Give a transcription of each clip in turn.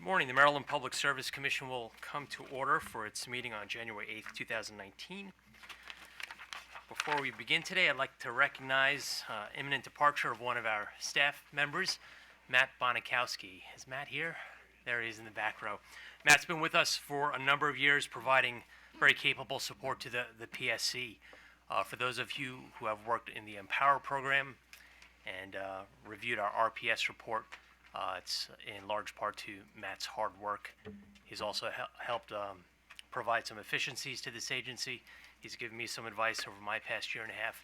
Morning. The Maryland Public Service Commission will come to order for its meeting on January 8th, 2019. Before we begin today, I'd like to recognize imminent departure of one of our staff members, Matt Bonikowski. Is Matt here? There he is in the back row. Matt's been with us for a number of years, providing very capable support to the PSC. For those of you who have worked in the Empower program and reviewed our RPS report, it's in large part to Matt's hard work. He's also helped provide some efficiencies to this agency. He's given me some advice over my past year and a half,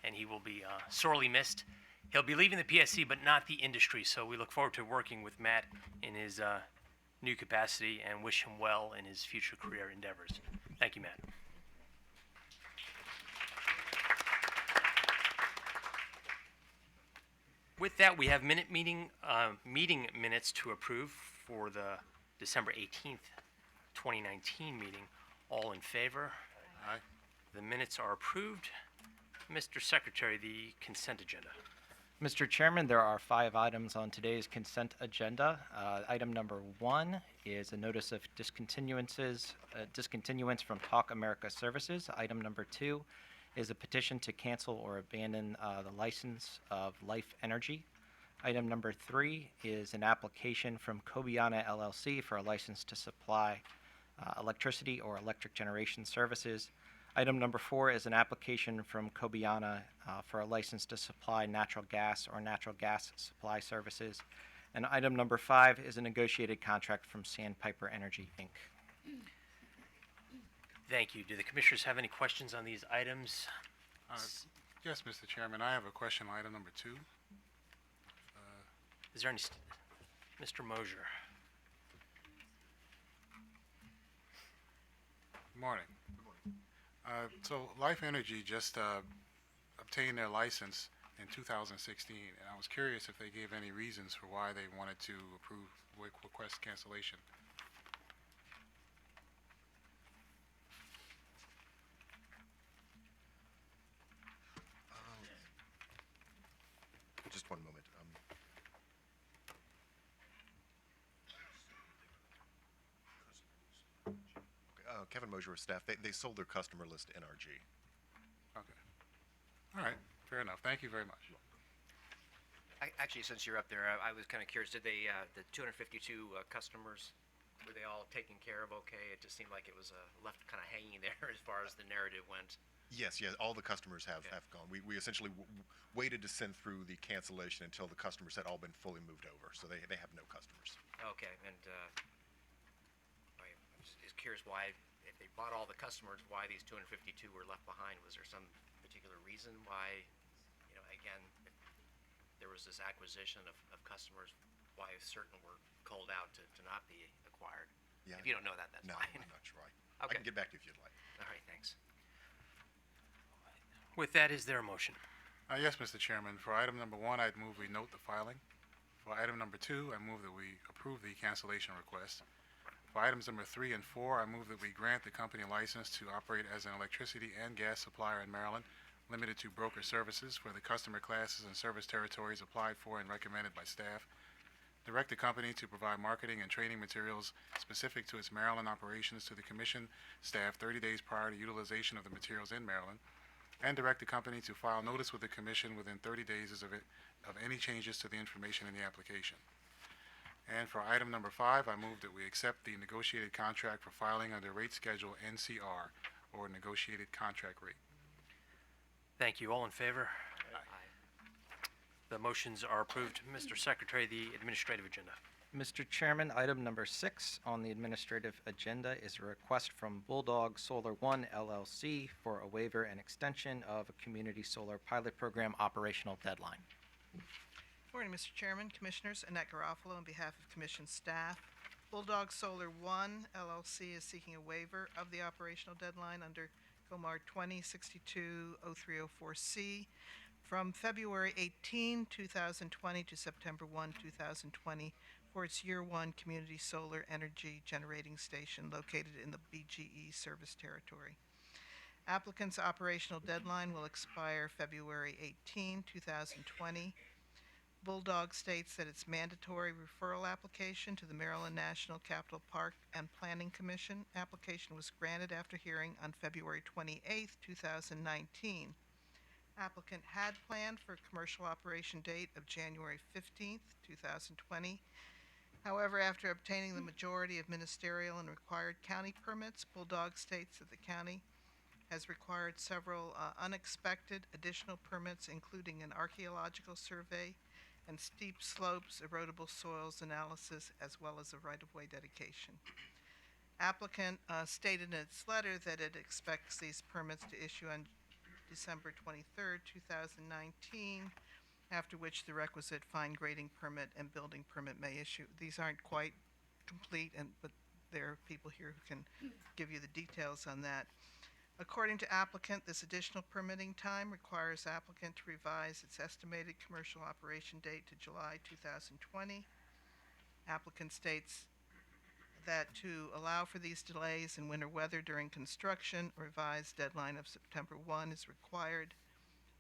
and he will be sorely missed. He'll be leaving the PSC, but not the industry, so we look forward to working with Matt in his new capacity and wish him well in his future career endeavors. Thank you, Matt. With that, we have meeting minutes to approve for the December 18th, 2019 meeting. All in favor? Aye. The minutes are approved. Mr. Secretary, the consent agenda. Mr. Chairman, there are 5 items on today's consent agenda. Item number 1 is a notice of discontinuance from Talk America Services. Item number 2 is a petition to cancel or abandon the license of Life Energy. Item number 3 is an application from Cobiana LLC for a license to supply electricity or electric generation services. Item number 4 is an application from Cobiana for a license to supply natural gas or natural gas supply services. And item number 5 is a negotiated contract from Sandpiper Energy, Inc. Thank you. Do the commissioners have any questions on these items? Yes, Mr. Chairman, I have a question on item number 2. Is there any, Mr. Mosier? Good morning. So Life Energy just obtained their license in 2016, and I was curious if they gave any reasons for why they wanted to request cancellation. Just one moment. Kevin Mosier with staff. They sold their customer list to NRG. Okay. All right. Fair enough. Thank you very much. Actually, since you're up there, I was kind of curious. Did they, the 252 customers, were they all taken care of okay? It just seemed like it was left kind of hanging there as far as the narrative went. Yes, all the customers have gone. We essentially waited to send through the cancellation until the customers had all been fully moved over, so they have no customers. Okay, and I was just curious why, if they bought all the customers, why these 252 were left behind. Was there some particular reason why, again, if there was this acquisition of customers, why certain were culled out to not be acquired? Yeah. If you don't know that, that's No, fine. I'm not sure. I Okay. can get back to you if you'd like. All right, thanks. With that, is there a motion? Yes, Mr. Chairman. For item number 1, I'd move we note the filing. For item number 2, I move that we approve the cancellation request. For items number 3 and 4, I move that we grant the company a license to operate as an electricity and gas supplier in Maryland, limited to broker services for the customer classes and service territories applied for and recommended by staff. Direct the company to provide marketing and training materials specific to its Maryland operations to the Commission staff 30 days prior to utilization of the materials in Maryland. And direct the company to file notice with the Commission within 30 days of any changes to the information in the application. And for item number 5, I move that we accept the negotiated contract for filing under rate schedule NCR, or negotiated contract rate. Thank you. All in favor? Aye. The motions are approved. Mr. Secretary, the administrative agenda. Mr. Chairman, item number 6 on the administrative agenda is a request from Bulldog Solar One LLC for a waiver and extension of a community solar pilot program operational deadline. Morning, Mr. Chairman, Commissioners. Annette Garofalo on behalf of Commission staff. Bulldog Solar One LLC is seeking a waiver of the operational deadline under COMAR 2062-0304C from February 18, 2020 to September 1, 2020 for its Year 1 community solar energy generating station located in the BGE service territory. Applicant's operational deadline will expire February 18, 2020. Bulldog states that its mandatory referral application to the Maryland National Capital Park and Planning Commission application was granted after hearing on February 28th, 2019. Applicant had planned for commercial operation date of January 15th, 2020. However, after obtaining the majority of ministerial and required county permits, Bulldog states that the county has required several unexpected additional permits, including an archaeological survey and steep slopes, erodible soils analysis, as well as a right-of-way dedication. Applicant stated in its letter that it expects these permits to issue on December 23rd, 2019, after which the requisite fine grading permit and building permit may issue. These aren't quite complete, but there are people here who can give you the details on that. According to applicant, this additional permitting time requires applicant to revise its estimated commercial operation date to July 2020. Applicant states that to allow for these delays in winter weather during construction, a revised deadline of September 1 is required.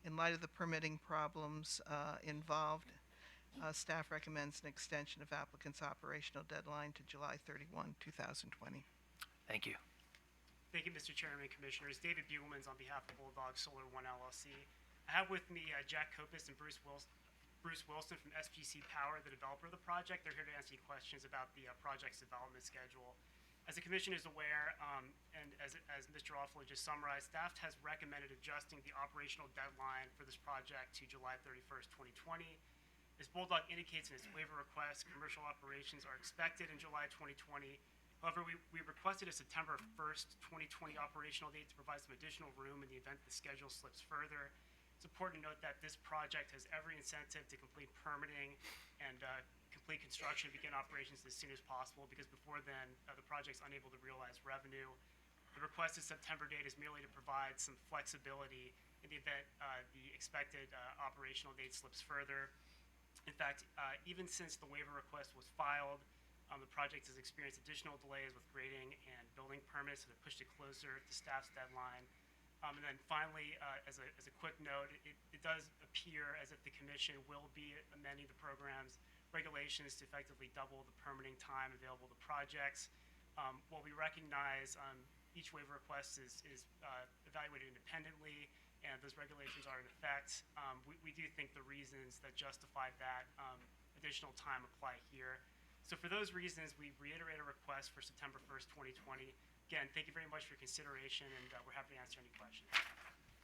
In light of the permitting problems involved, staff recommends an extension of applicant's operational deadline to July 31, 2020. Thank you. Thank you, Mr. Chairman, Commissioners. David Bugelmans on behalf of Bulldog Solar One LLC. I have with me Jack Kopis and Bruce Wilson from SGC Power, the developer of the project. They're here to answer any questions about the project's development schedule. As the Commission is aware, and as Mr. Offler just summarized, staff has recommended adjusting the operational deadline for this project to July 31st, 2020. As Bulldog indicates in its waiver request, commercial operations are expected in July 2020. However, we requested a September 1st, 2020 operational date to provide some additional room in the event the schedule slips further. It's important to note that this project has every incentive to complete permitting and complete construction and begin operations as soon as possible, because before then, the project's unable to realize revenue. The requested September date is merely to provide some flexibility in the event the expected operational date slips further. In fact, even since the waiver request was filed, the project has experienced additional delays with grading and building permits that have pushed it closer to staff's deadline. And then finally, as a quick note, it does appear as if the Commission will be amending the program's regulations to effectively double the permitting time available to projects. While we recognize each waiver request is evaluated independently and those regulations are in effect, we do think the reasons that justify that additional time apply here. So for those reasons, we reiterate a request for September 1st, 2020. Again, thank you very much for your consideration, and we're happy to answer any questions.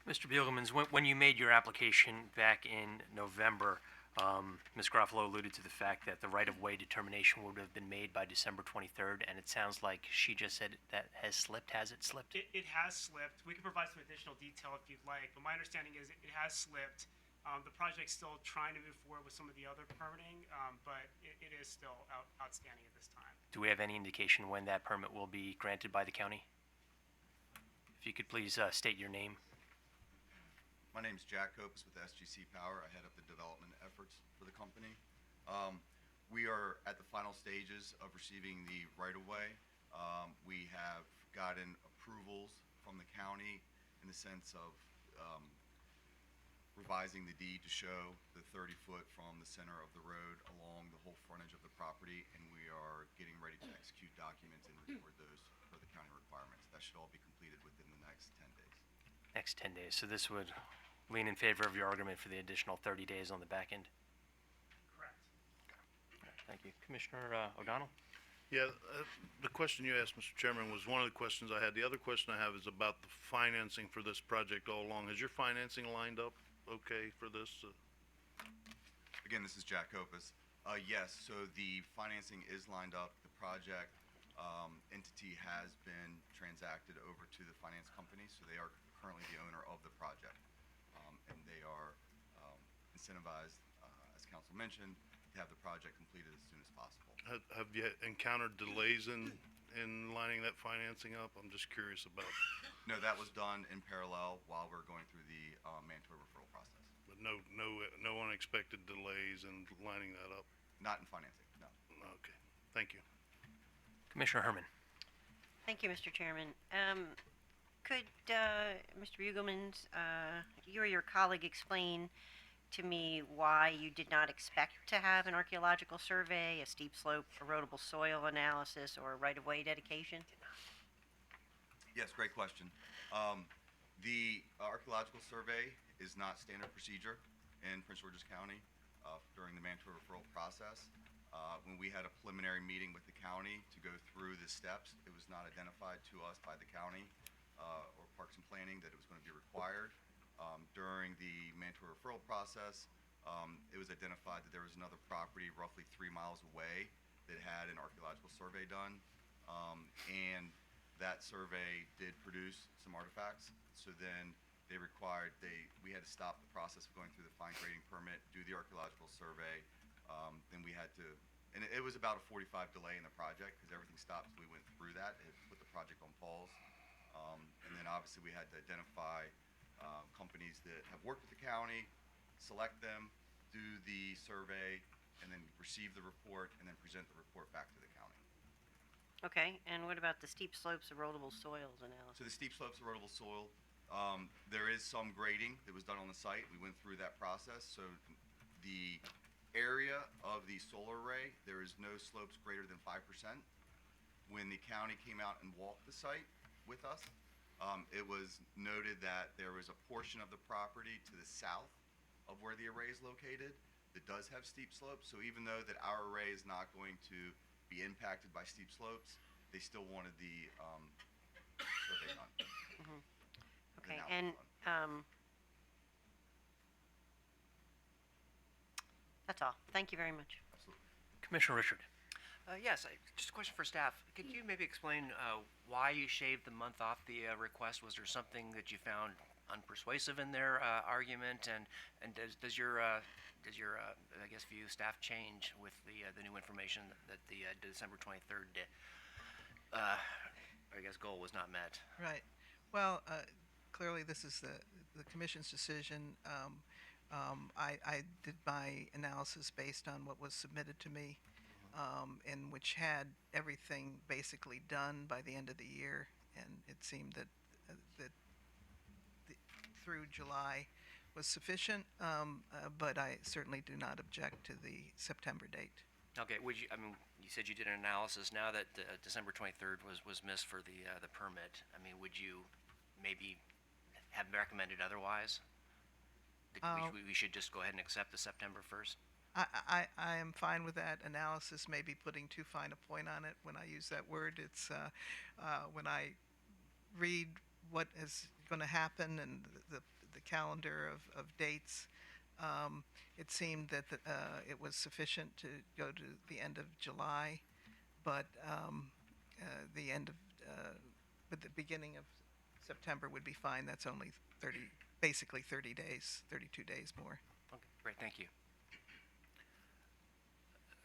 Mr. Bugelmans, when you made your application back in November, Ms. Garofalo alluded to the fact that the right-of-way determination would have been made by December 23rd, and it sounds like she just said that has slipped. Has it slipped? It has slipped. We can provide some additional detail if you'd like, but my understanding is it has slipped. The project's still trying to move forward with some of the other permitting, but it is still outstanding at this time. Do we have any indication when that permit will be granted by the county? If you could please state your name. My name is Jack Kopis with SGC Power. I head up the development efforts for the company. We are at the final stages of receiving the right-of-way. We have gotten approvals from the county in the sense of revising the deed to show the 30-foot from the center of the road along the whole frontage of the property, and we are getting ready to execute documents and record those for the county requirements. That should all be completed within the next 10 days. Next 10 days. So this would lean in favor of your argument for the additional 30 days on the back end? Correct. Thank you. Commissioner O'Donnell? Yeah, the question you asked, Mr. Chairman, was one of the questions I had. The other question I have is about the financing for this project all along. Has your financing lined up okay for this? Again, this is Jack Kopis. Yes, so the financing is lined up. The project entity has been transacted over to the finance company, so they are currently the owner of the project. And they are incentivized, as council mentioned, to have the project completed as soon as possible. Have you encountered delays in lining that financing up? I'm just curious about, No, that was done in parallel while we're going through the mandatory referral process. but no unexpected delays in lining that up? Not in financing, no. Okay, thank you. Commissioner Herman? Thank you, Mr. Chairman. Could Mr. Bugelmans, you or your colleague explain to me why you did not expect to have an archaeological survey, a steep slope, erodible soil analysis, or a right-of-way dedication? Yes, great question. The archaeological survey is not standard procedure in Prince George's County during the mandatory referral process. When we had a preliminary meeting with the county to go through the steps, it was not identified to us by the county or Parks and Planning that it was going to be required. During the mandatory referral process, it was identified that there was another property roughly 3 miles away that had an archaeological survey done. And that survey did produce some artifacts. So then we had to stop the process of going through the fine grading permit, do the archaeological survey. Then we had to, and it was about a 45 delay in the project because everything stopped. We went through that. It put the project on pause. And then obviously we had to identify companies that have worked with the county, select them, do the survey, and then receive the report, and then present the report back to the county. Okay, and what about the steep slopes, erodible soils analysis? So the steep slopes, erodible soil, there is some grading that was done on the site. We went through that process. So the area of the solar array, there is no slopes greater than 5%. When the county came out and walked the site with us, it was noted that there was a portion of the property to the south of where the array is located that does have steep slopes. So even though that our array is not going to be impacted by steep slopes, they still wanted the survey done. Okay, analysis and done. that's all. Thank you very much. Absolutely. Commissioner Richard. Yes, just a question for staff. Could you maybe explain why you shaved the month off the request? Was there something that you found unpersuasive in their argument? And does your I guess view staff change with the new information that the December 23rd I guess goal was not met? Right. Well, clearly this is the commission's decision. I did my analysis based on what was submitted to me, and which had everything basically done by the end of the year, and it seemed that through July was sufficient, but I certainly do not object to the September date. Okay, I mean, you said you did an analysis. Now that December 23rd was missed for the permit, I mean, would you maybe have recommended otherwise? We should just go ahead and accept the September 1st? I am fine with that analysis, maybe putting too fine a point on it when I use that word. It's when I read what is going to happen and the calendar of dates, it seemed that it was sufficient to go to the end of July, but but the beginning of September would be fine. That's only basically 30 days, 32 days more. Okay, great, thank you.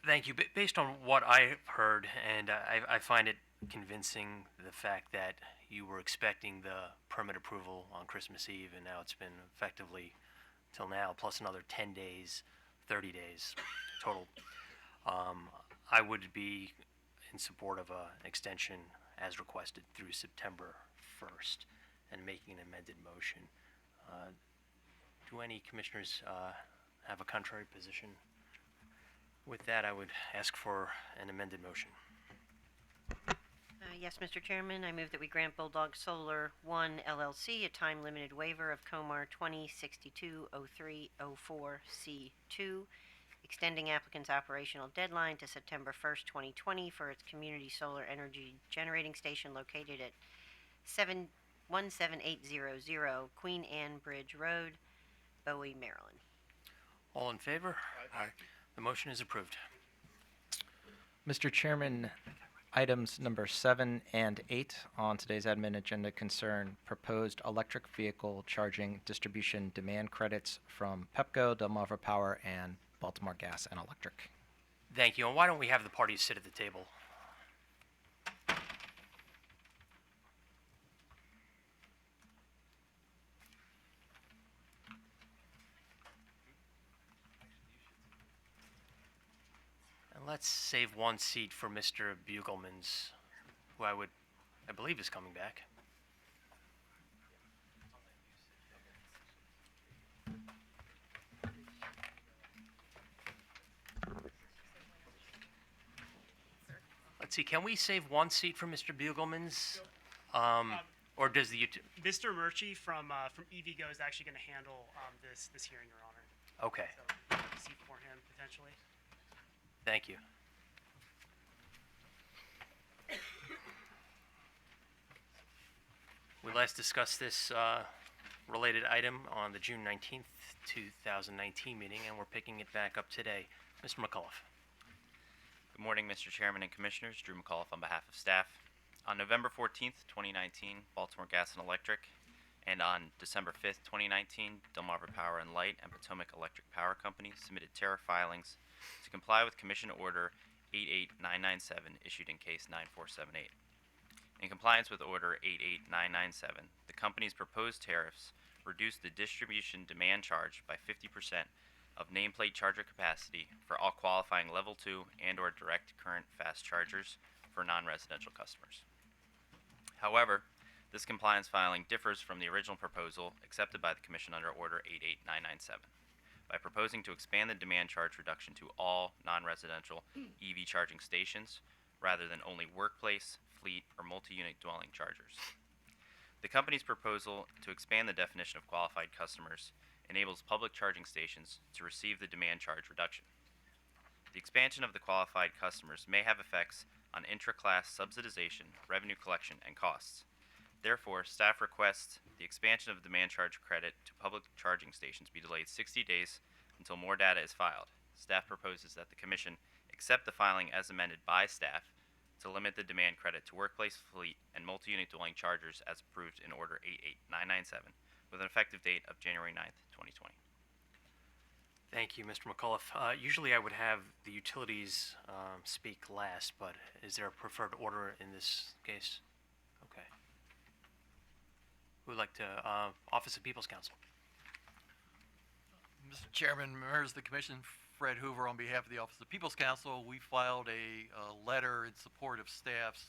Thank you. Based on what I've heard, and I find it convincing the fact that you were expecting the permit approval on Christmas Eve, and now it's been effectively till now, plus another 10 days, 30 days total. I would be in support of an extension as requested through September 1st and making an amended motion. Do any commissioners have a contrary position? With that, I would ask for an amended motion. Yes, Mr. Chairman, I move that we grant Bulldog Solar 1 LLC a time-limited waiver of Comar 2062-0304C2, extending applicant's operational deadline to September 1st, 2020 for its community solar energy generating station located at 17800 Queen Anne Bridge Road, Bowie, Maryland. All in favor? Aye. The motion is approved. Mr. Chairman, items number 7 and 8 on today's admin agenda concern proposed electric vehicle charging distribution demand credits from Pepco, Delmarva Power, and Baltimore Gas and Electric. Thank you. And why don't we have the parties sit at the table? And let's save one seat for Mr. Bugelmans, who I believe is coming back. Let's see, can we save one seat for Mr. Bugelman's? Or does the, Mr. Murchie from EVgo is actually going to handle this hearing, Your Honor. okay, So, a seat for him potentially. thank you. We last discussed this related item on the June 19th, 2019 meeting, and we're picking it back up today. Mr. McAuliffe. Good morning, Mr. Chairman and Commissioners. Drew McAuliffe on behalf of staff. On November 14th, 2019, Baltimore Gas and Electric, and on December 5th, 2019, Delmarva Power and Light and Potomac Electric Power Company submitted tariff filings to comply with Commission Order 88997 issued in case 9478. In compliance with Order 88997, the company's proposed tariffs reduced the distribution demand charge by 50% of nameplate charger capacity for all qualifying Level 2 and/or direct current fast chargers for non-residential customers. However, this compliance filing differs from the original proposal accepted by the Commission under Order 88997 by proposing to expand the demand charge reduction to all non-residential EV charging stations rather than only workplace, fleet, or multi-unit dwelling chargers. The company's proposal to expand the definition of qualified customers enables public charging stations to receive the demand charge reduction. The expansion of the qualified customers may have effects on intra-class subsidization, revenue collection, and costs. Therefore, staff requests the expansion of demand charge credit to public charging stations be delayed 60 days until more data is filed. Staff proposes that the Commission accept the filing as amended by staff to limit the demand credit to workplace, fleet, and multi-unit dwelling chargers as approved in Order 88997 with an effective date of January 9th, 2020. Thank you, Mr. McAuliffe. Usually I would have the utilities speak last, but is there a preferred order in this case? Okay. Who would like to, Office of People's Counsel? Mr. Chairman, members of the Commission, Fred Hoover on behalf of the Office of People's Counsel. We filed a letter in support of staff's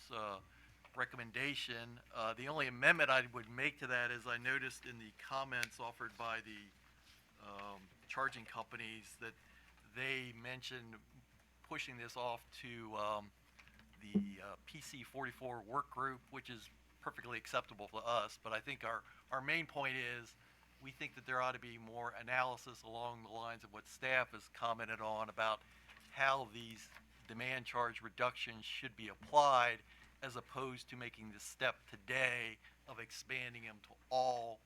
recommendation. The only amendment I would make to that is I noticed in the comments offered by the charging companies that they mentioned pushing this off to the PC 44 work group, which is perfectly acceptable to us. But I think our main point is we think that there ought to be more analysis along the lines of what staff has commented on about how these demand charge reductions should be applied, as opposed to making the step today of expanding them to all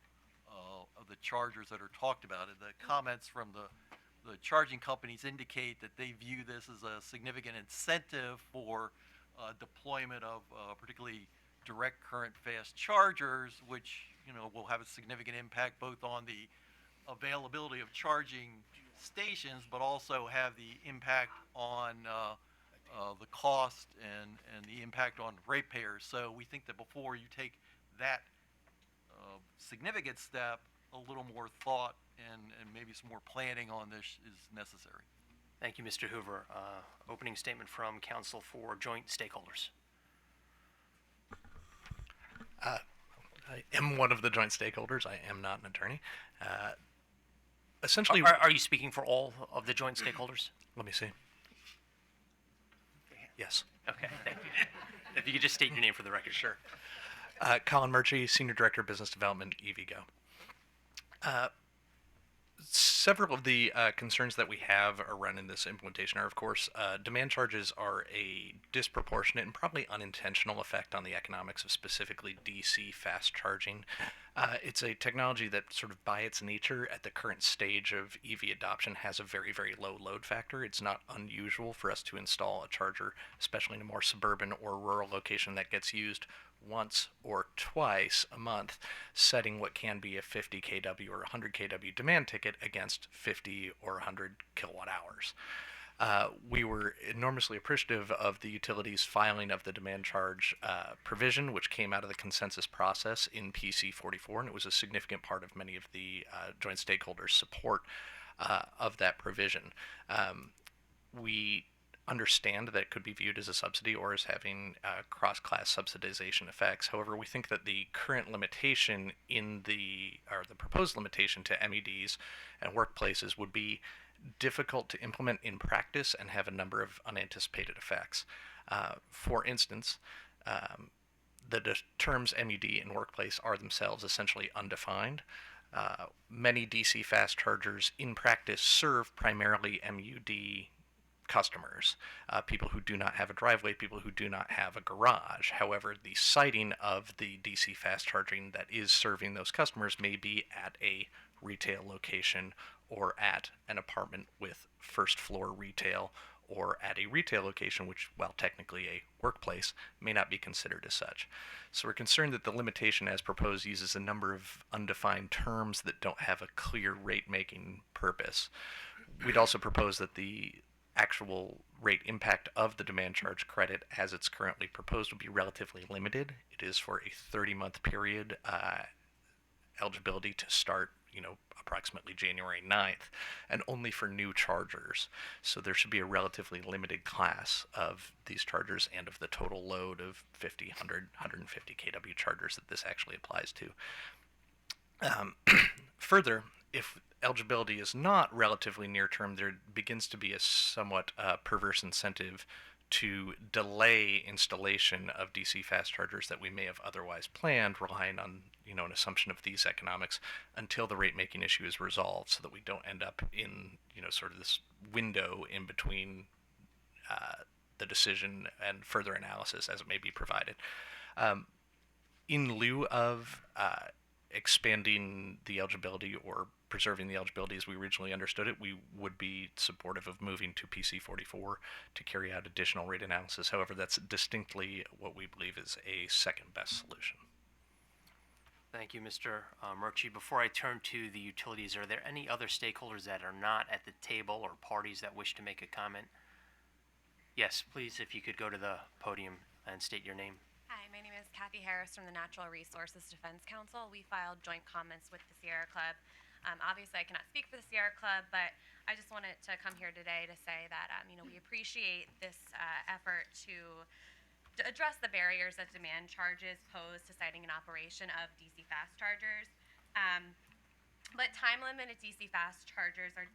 of the chargers that are talked about. And the comments from the charging companies indicate that they view this as a significant incentive for deployment of particularly direct current fast chargers, which will have a significant impact both on the availability of charging stations, but also have the impact on the cost and the impact on ratepayers. So we think that before you take that significant step, a little more thought and maybe some more planning on this is necessary. Thank you, Mr. Hoover. Opening statement from Counsel for Joint Stakeholders. I am one of the joint stakeholders. I am not an attorney. Essentially, Are you speaking for all of the joint stakeholders? let me see. Yes. Okay, thank you. If you could just state your name for the record. Sure. Colin Murchie, Senior Director of Business Development, EVgo. Several of the concerns that we have around in this implementation are, of course, demand charges are a disproportionate and probably unintentional effect on the economics of specifically DC fast charging. It's a technology that sort of by its nature at the current stage of EV adoption has a very, very low load factor. It's not unusual for us to install a charger, especially in a more suburban or rural location that gets used once or twice a month, setting what can be a 50 kW or 100 kW demand ticket against 50 or 100 kilowatt hours. We were enormously appreciative of the utilities filing of the demand charge provision, which came out of the consensus process in PC 44, and it was a significant part of many of the joint stakeholders' support of that provision. We understand that it could be viewed as a subsidy or as having cross-class subsidization effects. However, we think that the current limitation the proposed limitation to MEDs and workplaces would be difficult to implement in practice and have a number of unanticipated effects. For instance, the terms MUD and workplace are themselves essentially undefined. Many DC fast chargers in practice serve primarily MUD customers, people who do not have a driveway, people who do not have a garage. However, the siting of the DC fast charging that is serving those customers may be at a retail location or at an apartment with first floor retail or at a retail location, which, while technically a workplace, may not be considered as such. So we're concerned that the limitation as proposed uses a number of undefined terms that don't have a clear rate-making purpose. We'd also propose that the actual rate impact of the demand charge credit as it's currently proposed will be relatively limited. It is for a 30-month period, eligibility to start, approximately January 9th, and only for new chargers. So there should be a relatively limited class of these chargers and of the total load of 50, 100, 150 kW chargers that this actually applies to. Further, if eligibility is not relatively near term, there begins to be a somewhat perverse incentive to delay installation of DC fast chargers that we may have otherwise planned, relying on an assumption of these economics until the rate making issue is resolved, so that we don't end up in sort of this window in between the decision and further analysis as it may be provided. In lieu of expanding the eligibility or preserving the eligibility as we originally understood it, we would be supportive of moving to PC 44 to carry out additional rate analysis. However, that's distinctly what we believe is a second best solution. Thank you, Mr. Murchie. Before I turn to the utilities, are there any other stakeholders that are not at the table or parties that wish to make a comment? Yes, please, if you could go to the podium and state your name. Hi, my name is Kathy Harris from the Natural Resources Defense Council. We filed joint comments with the Sierra Club. Obviously, I cannot speak for the Sierra Club, but I just wanted to come here today to say that we appreciate this effort to address the barriers that demand charges pose to siting and operation of DC fast chargers. But time-limited DC fast chargers are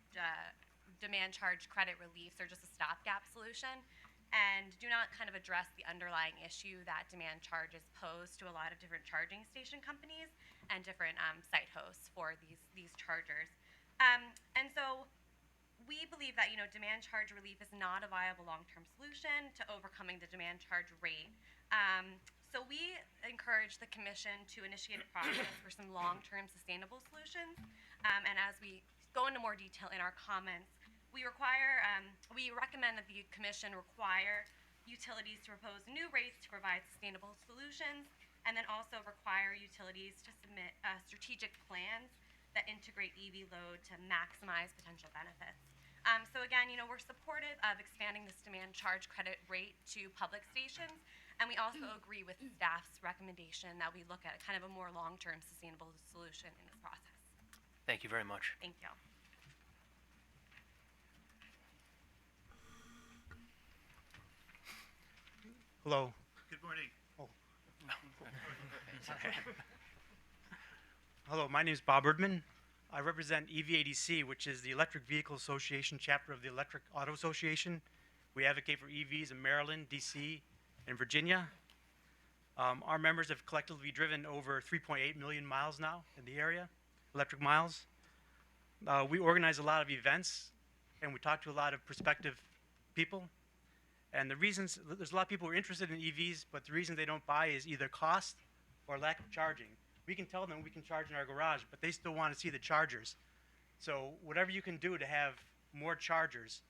demand charge credit reliefs are just a stopgap solution, and do not kind of address the underlying issue that demand charges pose to a lot of different charging station companies and different site hosts for these chargers. And so we believe that demand charge relief is not a viable long-term solution to overcoming the demand charge rate. So we encourage the Commission to initiate a process for some long-term sustainable solutions. And as we go into more detail in our comments, we recommend that the Commission require utilities to propose new rates to provide sustainable solutions, and then also require utilities to submit strategic plans that integrate EV load to maximize potential benefits. So again, we're supportive of expanding this demand charge credit rate to public stations, and we also agree with staff's recommendation that we look at kind of a more long-term sustainable solution in this process. Thank you very much. Thank you. Hello. Good morning. Oh. Hello, my name is Bob Erdman. I represent EVADC, which is the Electric Vehicle Association chapter of the Electric Auto Association. We advocate for EVs in Maryland, DC, and Virginia. Our members have collectively driven over 3.8 million miles now in the area, electric miles. We organize a lot of events, and we talk to a lot of prospective people. And the reasons, there's a lot of people who are interested in EVs, but the reason they don't buy is either cost or lack of charging. We can tell them we can charge in our garage, but they still want to see the chargers. So whatever you can do to have more chargers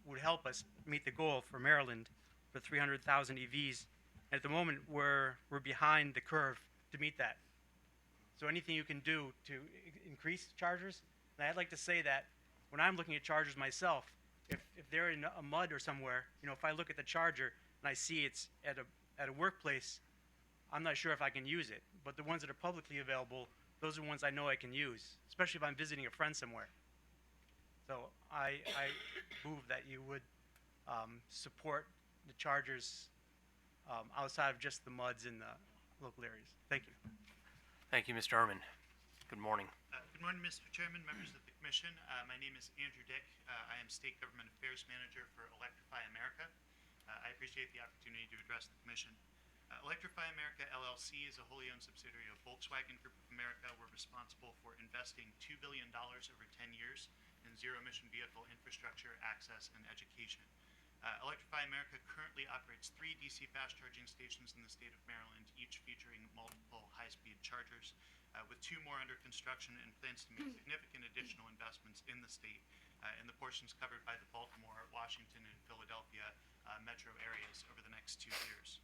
would help us meet the goal for Maryland for 300,000 EVs. And at the moment, we're behind the curve to meet that. So anything you can do to increase chargers, and I'd like to say that when I'm looking at chargers myself, if they're in a mud or somewhere, if I look at the charger and I see it's at a workplace, I'm not sure if I can use it. But the ones that are publicly available, those are the ones I know I can use, especially if I'm visiting a friend somewhere. So I move that you would support the chargers outside of just the muds in the local areas. Thank you. Thank you, Mr. Ehrman. Good morning. Good morning, Mr. Chairman, members of the Commission. My name is Andrew Dick. I am State Government Affairs Manager for Electrify America. I appreciate the opportunity to address the Commission. Electrify America LLC is a wholly owned subsidiary of Volkswagen Group of America. We're responsible for investing $2 billion over 10 years in zero-emission vehicle infrastructure, access, and education. Electrify America currently operates 3 DC fast charging stations in the state of Maryland, each featuring multiple high-speed chargers, with 2 more under construction, and plans to make significant additional investments in the state in the portions covered by the Baltimore, Washington, and Philadelphia metro areas over the next 2 years.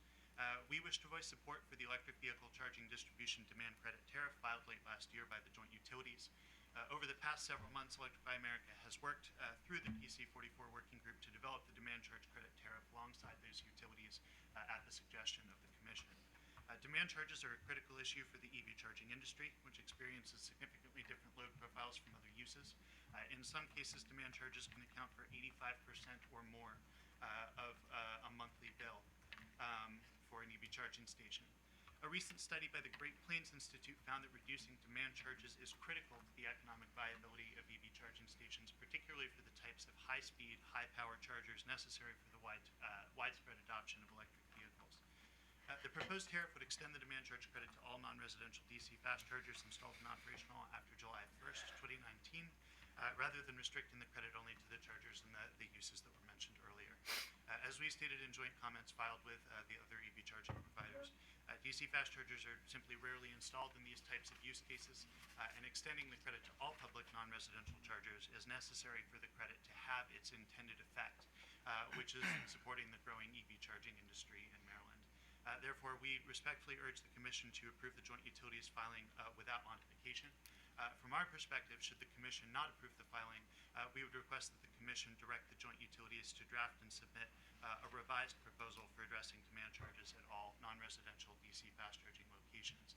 We wish to voice support for the electric vehicle charging distribution demand credit tariff filed late last year by the joint utilities. Over the past several months, Electrify America has worked through the PC44 working group to develop the demand charge credit tariff alongside those utilities at the suggestion of the Commission. Demand charges are a critical issue for the EV charging industry, which experiences significantly different load profiles from other uses. In some cases, demand charges can account for 85% or more of a monthly bill for an EV charging station. A recent study by the Great Plains Institute found that reducing demand charges is critical to the economic viability of EV charging stations, particularly for the types of high-speed, high-power chargers necessary for the widespread adoption of electric vehicles. The proposed tariff would extend the demand charge credit to all non-residential DC fast chargers installed and operational after July 1st, 2019, rather than restricting the credit only to the chargers and the uses that were mentioned earlier. As we stated in joint comments filed with the other EV charging providers, DC fast chargers are simply rarely installed in these types of use cases, and extending the credit to all public non-residential chargers is necessary for the credit to have its intended effect, which is supporting the growing EV charging industry in Maryland. Therefore, we respectfully urge the Commission to approve the joint utilities filing without modification. From our perspective, should the Commission not approve the filing, we would request that the Commission direct the joint utilities to draft and submit a revised proposal for addressing demand charges at all non-residential DC fast charging locations.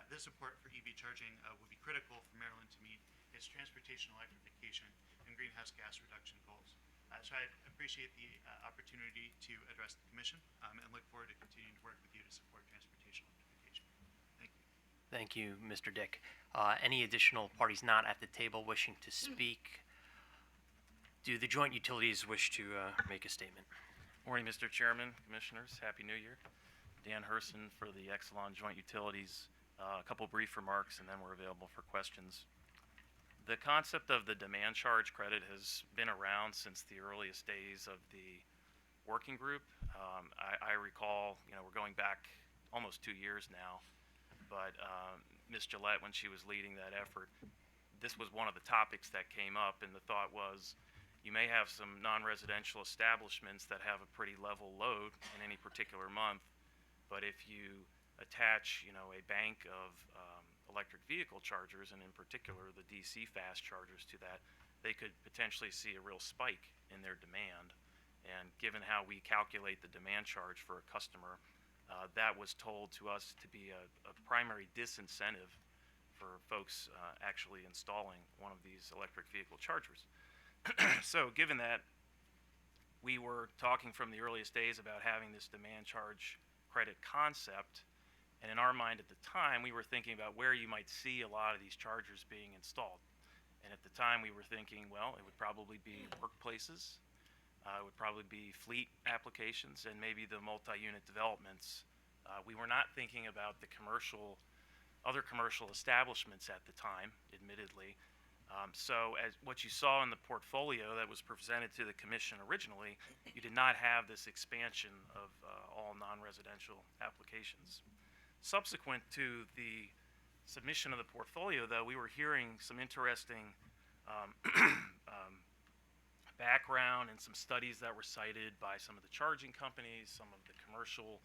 This support for EV charging would be critical for Maryland to meet its transportation electrification and greenhouse gas reduction goals. So I appreciate the opportunity to address the Commission and look forward to continuing to work with you to support transportation electrification. Thank you. Thank you, Mr. Dick. Any additional parties not at the table wishing to speak? Do the joint utilities wish to make a statement? Morning, Mr. Chairman, Commissioners. Happy New Year. Dan Herson for the Exelon Joint Utilities. A couple brief remarks, and then we're available for questions. The concept of the demand charge credit has been around since the earliest days of the working group. I recall, we're going back almost 2 years now, but Ms. Gillette, when she was leading that effort, this was one of the topics that came up, and the thought was, you may have some non-residential establishments that have a pretty level load in any particular month, but if you attach, a bank of electric vehicle chargers, and in particular the DC fast chargers to that, they could potentially see a real spike in their demand. And given how we calculate the demand charge for a customer, that was told to us to be a primary disincentive for folks actually installing one of these electric vehicle chargers. So given that, we were talking from the earliest days about having this demand charge credit concept, and in our mind at the time, we were thinking about where you might see a lot of these chargers being installed. And at the time, we were thinking, well, it would probably be workplaces, it would probably be fleet applications, and maybe the multi-unit developments. We were not thinking about the other commercial establishments at the time, admittedly. So as what you saw in the portfolio that was presented to the Commission originally, you did not have this expansion of all non-residential applications. Subsequent to the submission of the portfolio, though, we were hearing some interesting background and some studies that were cited by some of the charging companies, some of the commercial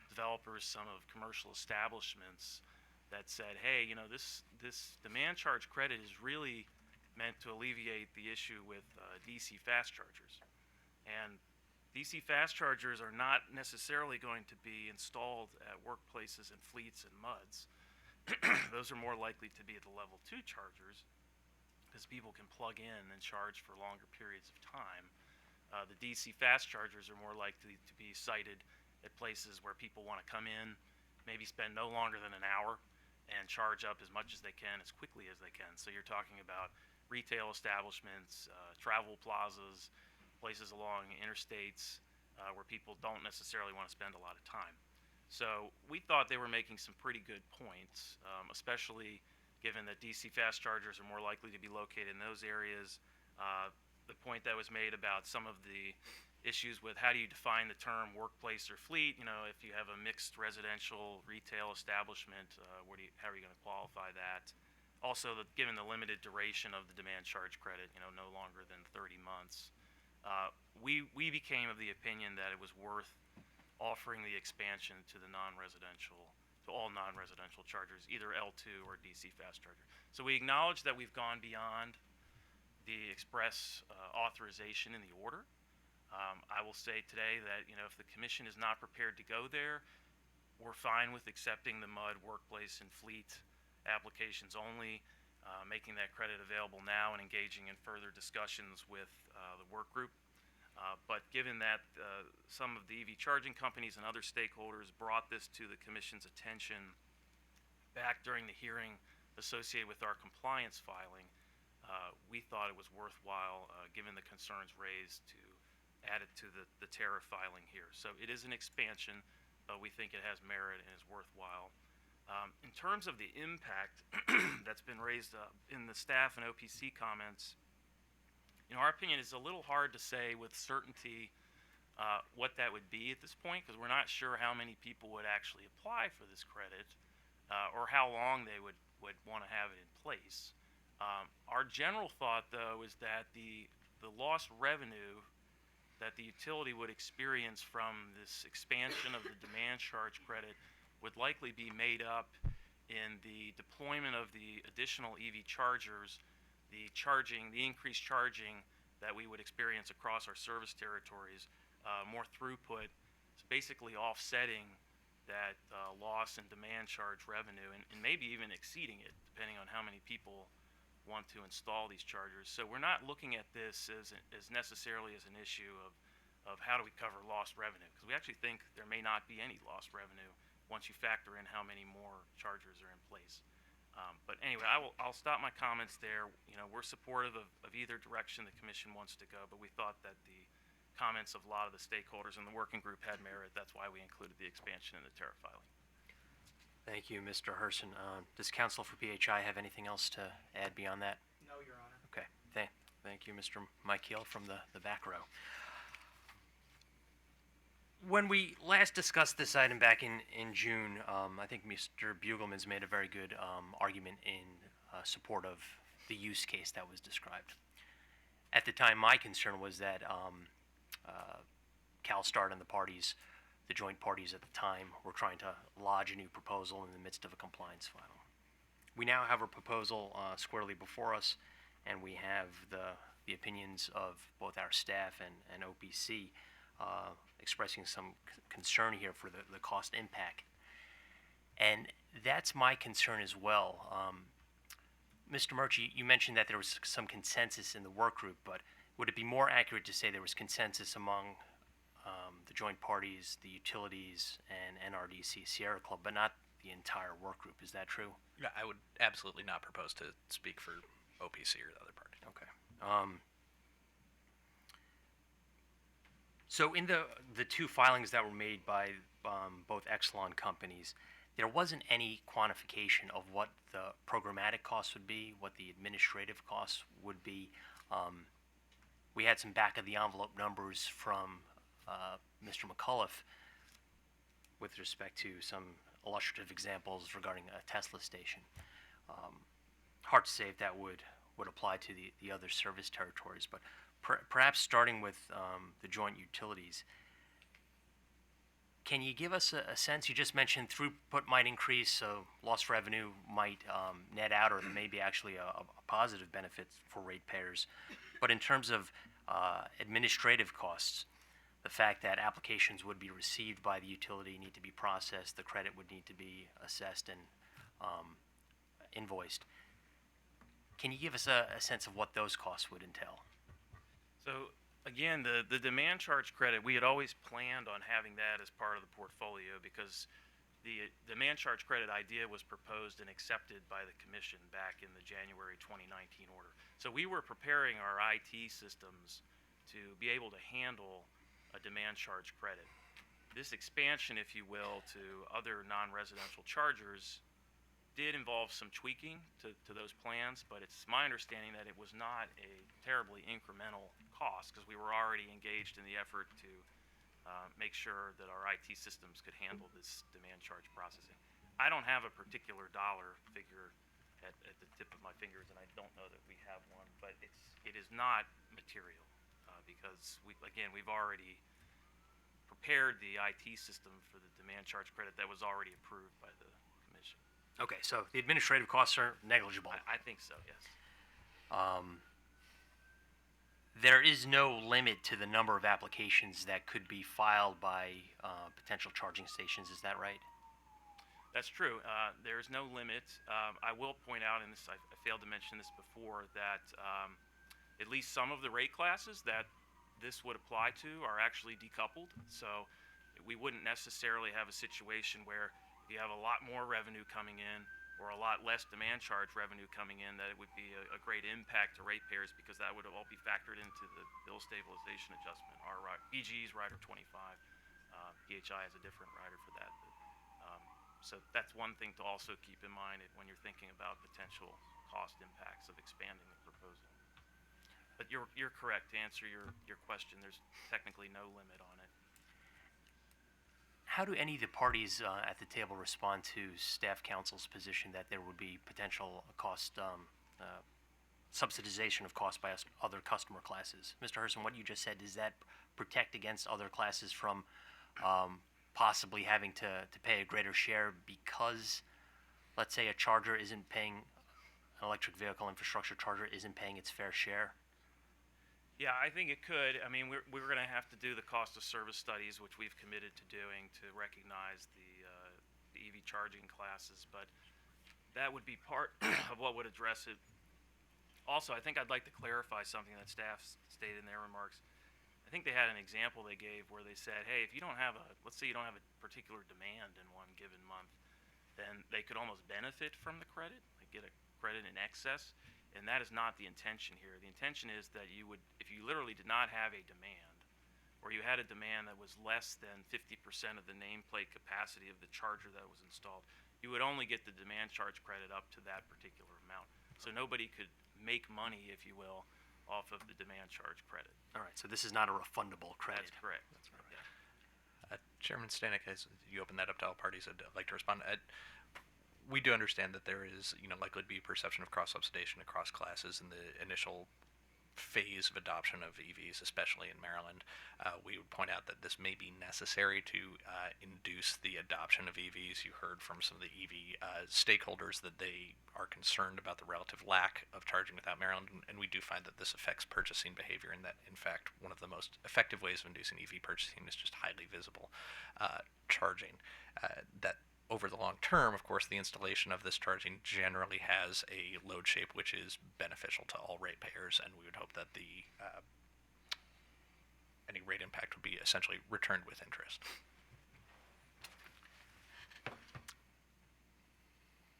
developers, some of commercial establishments that said, hey, this demand charge credit is really meant to alleviate the issue with DC fast chargers. And DC fast chargers are not necessarily going to be installed at workplaces and fleets and MUDs. Those are more likely to be at the level 2 chargers because people can plug in and charge for longer periods of time. The DC fast chargers are more likely to be sited at places where people want to come in, maybe spend no longer than an hour, and charge up as much as they can, as quickly as they can. So you're talking about retail establishments, travel plazas, places along interstates where people don't necessarily want to spend a lot of time. So we thought they were making some pretty good points, especially given that DC fast chargers are more likely to be located in those areas. The point that was made about some of the issues with how do you define the term workplace or fleet, if you have a mixed residential retail establishment, how are you going to qualify that? Also, given the limited duration of the demand charge credit, no longer than 30 months, we became of the opinion that it was worth offering the expansion to all non-residential chargers, either L2 or DC fast charger. So we acknowledge that we've gone beyond the express authorization in the order. I will say today that if the commission is not prepared to go there, we're fine with accepting the MUD workplace and fleet applications only, making that credit available now and engaging in further discussions with the work group. But given that some of the EV charging companies and other stakeholders brought this to the commission's attention back during the hearing associated with our compliance filing, we thought it was worthwhile, given the concerns raised, to add it to the tariff filing here. So it is an expansion, but we think it has merit and is worthwhile. In terms of the impact that's been raised in the staff and OPC comments, our opinion is a little hard to say with certainty what that would be at this point, because we're not sure how many people would actually apply for this credit or how long they would want to have it in place. Our general thought, though, is that the lost revenue that the utility would experience from this expansion of the demand charge credit would likely be made up in the deployment of the additional EV chargers, the increased charging that we would experience across our service territories, more throughput, it's basically offsetting that loss in demand charge revenue and maybe even exceeding it, depending on how many people want to install these chargers. So we're not looking at this as necessarily as an issue of how do we cover lost revenue, because we actually think there may not be any lost revenue once you factor in how many more chargers are in place. But anyway, I'll stop my comments there. We're supportive of either direction the commission wants to go, but we thought that the comments of a lot of the stakeholders in the working group had merit. That's why we included the expansion in the tariff filing. Thank you, Mr. Herson. Does counsel for PHI have anything else to add beyond that? No, Your Honor. Okay. Thank you, Mr. Mike Heel from the back row. When we last discussed this item back in June, I think Mr. Bugelman's made a very good argument in support of the use case that was described. At the time, my concern was that CalSTART and the joint parties at the time, were trying to lodge a new proposal in the midst of a compliance filing. We now have a proposal squarely before us, and we have the opinions of both our staff and OPC expressing some concern here for the cost impact. And that's my concern as well. Mr. Murchie, you mentioned that there was some consensus in the work group, but would it be more accurate to say there was consensus among the joint parties, the utilities, and NRDC Sierra Club, but not the entire work group? Is that true? Yeah, I would absolutely not propose to speak for OPC or the other party. Okay. So in the two filings that were made by both Exelon companies, there wasn't any quantification of what the programmatic costs would be, what the administrative costs would be. We had some back-of-the-envelope numbers from Mr. McCullough with respect to some illustrative examples regarding a Tesla station. Hard to say if that would apply to the other service territories, but perhaps starting with the joint utilities, can you give us a sense? You just mentioned throughput might increase, so lost revenue might net out, or there may be actually a positive benefit for ratepayers. But in terms of administrative costs, the fact that applications would be received by the utility, need to be processed, the credit would need to be assessed and invoiced. Can you give us a sense of what those costs would entail? So again, the demand charge credit, we had always planned on having that as part of the portfolio because the demand charge credit idea was proposed and accepted by the commission back in the January 2019 order. So we were preparing our IT systems to be able to handle a demand charge credit. This expansion, if you will, to other non-residential chargers did involve some tweaking to those plans, but it's my understanding that it was not a terribly incremental cost because we were already engaged in the effort to make sure that our IT systems could handle this demand charge processing. I don't have a particular dollar figure at the tip of my fingers, and I don't know that we have one, but it is not material because we've already prepared the IT system for the demand charge credit that was already approved by the commission. Okay, so the administrative costs are negligible. I think so, yes. There is no limit to the number of applications that could be filed by potential charging stations, is that right? That's true. There is no limit. I will point out, and I failed to mention this before, that at least some of the rate classes that this would apply to are actually decoupled. So we wouldn't necessarily have a situation where if you have a lot more revenue coming in or a lot less demand charge revenue coming in, that it would be a great impact to ratepayers because that would all be factored into the bill stabilization adjustment. BGE's rider 25, PHI has a different rider for that. So that's one thing to also keep in mind when you're thinking about potential cost impacts of expanding the proposal. But you're correct. To answer your question, there's technically no limit on it. How do any of the parties at the table respond to staff counsel's position that there would be potential cost subsidization of costs by other customer classes? Mr. Herson, what you just said, does that protect against other classes from possibly having to pay a greater share because, let's say, an electric vehicle infrastructure charger isn't paying its fair share? Yeah, I think it could. I mean, we're going to have to do the cost of service studies, which we've committed to doing to recognize the EV charging classes, but that would be part of what would address it. Also, I think I'd like to clarify something that staff stated in their remarks. I think they had an example they gave where they said, hey, if you don't have let's say you don't have a particular demand in one given month, then they could almost benefit from the credit, like get a credit in excess. And that is not the intention here. The intention is that you would, if you literally did not have a demand, or you had a demand that was less than 50% of the nameplate capacity of the charger that was installed, you would only get the demand charge credit up to that particular amount. So nobody could make money, if you will, off of the demand charge credit. All right, so this is not a refundable credit. That's correct. Yeah. Chairman Stanek, as you open that up to all parties, I'd like to respond. We do understand that there is, likely to be a perception of cross-subsidization across classes in the initial phase of adoption of EVs, especially in Maryland. We would point out that this may be necessary to induce the adoption of EVs. You heard from some of the EV stakeholders that they are concerned about the relative lack of charging without Maryland, and we do find that this affects purchasing behavior, and that, in fact, one of the most effective ways of inducing EV purchasing is just highly visible charging. That over the long term, of course, the installation of this charging generally has a load shape which is beneficial to all ratepayers, and we would hope that any rate impact would be essentially returned with interest.